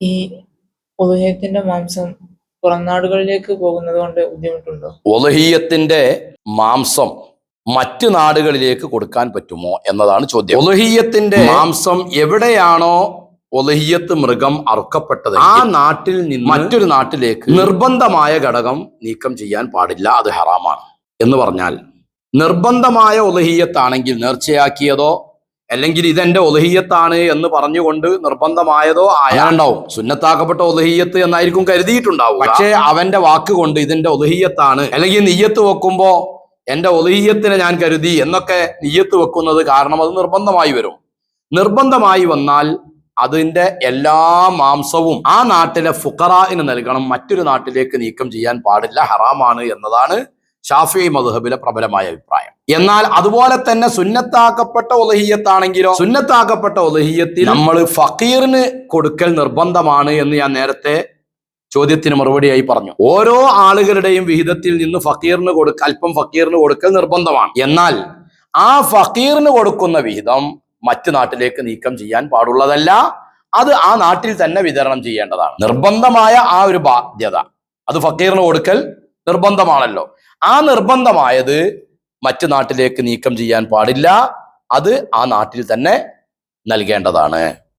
ഈ ഉദുഹയത്തിന്റെ മാംസം പുറം നാടുകളിലേക്ക് പോകുന്നത് കൊണ്ട് ബുദ്ധിമുട്ടുണ്ടോ? ഉളുഹിയ്യത്തിന്റെ മാംസം മറ്റു നാടുകളിലേക്ക് കൊടുക്കാൻ പറ്റുമോ എന്നതാണ് ചോദ്യം. ഉളുഹിയ്യത്തിന്റെ മാംസം എവിടെയാണോ ഉളുഹിയ്യത്ത് മൃഗം അറുക്കപ്പെട്ടത് ആ നാട്ടിൽ നിന്ന് മറ്റൊരു നാട്ടിലേക്ക് നിർബന്ധമായ ഘടകം നീക്കം ചെയ്യാൻ പാടില്ല, അത് ഹറാമാണ്. എന്ന് പറഞ്ഞാൽ നിർബന്ധമായ ഉളുഹിയ്യത്താണെങ്കിൽ നേർച്ചയാക്കിയതോ അല്ലെങ്കിൽ ഇതെന്റെ ഉളുഹിയ്യത്താണ് എന്ന് പറഞ്ഞുകൊണ്ട് നിർബന്ധമായതോ ആയാണ്ടാവും. സുന്നത്താക്കപ്പെട്ട ഉളുഹിയ്യത്ത് എന്നായിരിക്കും കരുതിയിട്ടുണ്ടാവും. പക്ഷേ അവന്റെ വാക്കുകൊണ്ട് ഇതിന്റെ ഉളുഹിയ്യത്താണ്, അല്ലെങ്കിൽ നിയ്യത്ത് വെക്കുമ്പോ എന്റെ ഉളുഹിയ്യത്തിനെ ഞാൻ കരുതി എന്നൊക്കെ നിയ്യത്ത് വെക്കുന്നത് കാരണം അത് നിർബന്ധമായി വരും. നിർബന്ധമായി വന്നാൽ അതിന്റെ എല്ലാ മാംസവും ആ നാട്ടിലെ ഫുഖറാഇന് നൽകണം, മറ്റൊരു നാട്ടിലേക്ക് നീക്കം ചെയ്യാൻ പാടില്ല, ഹറാമാണ് എന്നതാണ് ഷാഫിഈ മദ്ഹബിലെ പ്രബലമായ അഭിപ്രായം. എന്നാൽ അതുപോലെ തന്നെ സുന്നത്താക്കപ്പെട്ട ഉളുഹിയ്യത്താണെങ്കിലോ, സുന്നത്താക്കപ്പെട്ട ഉളുഹിയ്യത്തിൽ നമ്മൾ ഫഖീറിന് കൊടുക്കൽ നിർബന്ധമാണ് എന്ന് ഞാൻ നേരത്തെ ചോദ്യത്തിന് മറുപടിയായി പറഞ്ഞു. ഓരോ ആളുകളുടെയും വിഹിതത്തിൽ നിന്ന് ഫഖീറിന് അല്പം ഫഖീറിന് കൊടുക്കൽ നിർബന്ധമാണ്. എന്നാൽ ആ ഫഖീറിന് കൊടുക്കുന്ന വിഹിതം മറ്റു നാട്ടിലേക്ക് നീക്കം ചെയ്യാൻ പാടുള്ളതല്ല, അത് ആ നാട്ടിൽ തന്നെ വിതരണം ചെയ്യേണ്ടതാണ്. നിർബന്ധമായ ആ ഒരു ബാധ്യത അത് ഫഖീറിന് കൊടുക്കൽ നിർബന്ധമാണല്ലോ, ആ നിർബന്ധമായത് മറ്റു നാട്ടിലേക്ക് നീക്കം ചെയ്യാൻ പാടില്ല, അത് ആ നാട്ടിൽ തന്നെ നൽകേണ്ടതാണ്.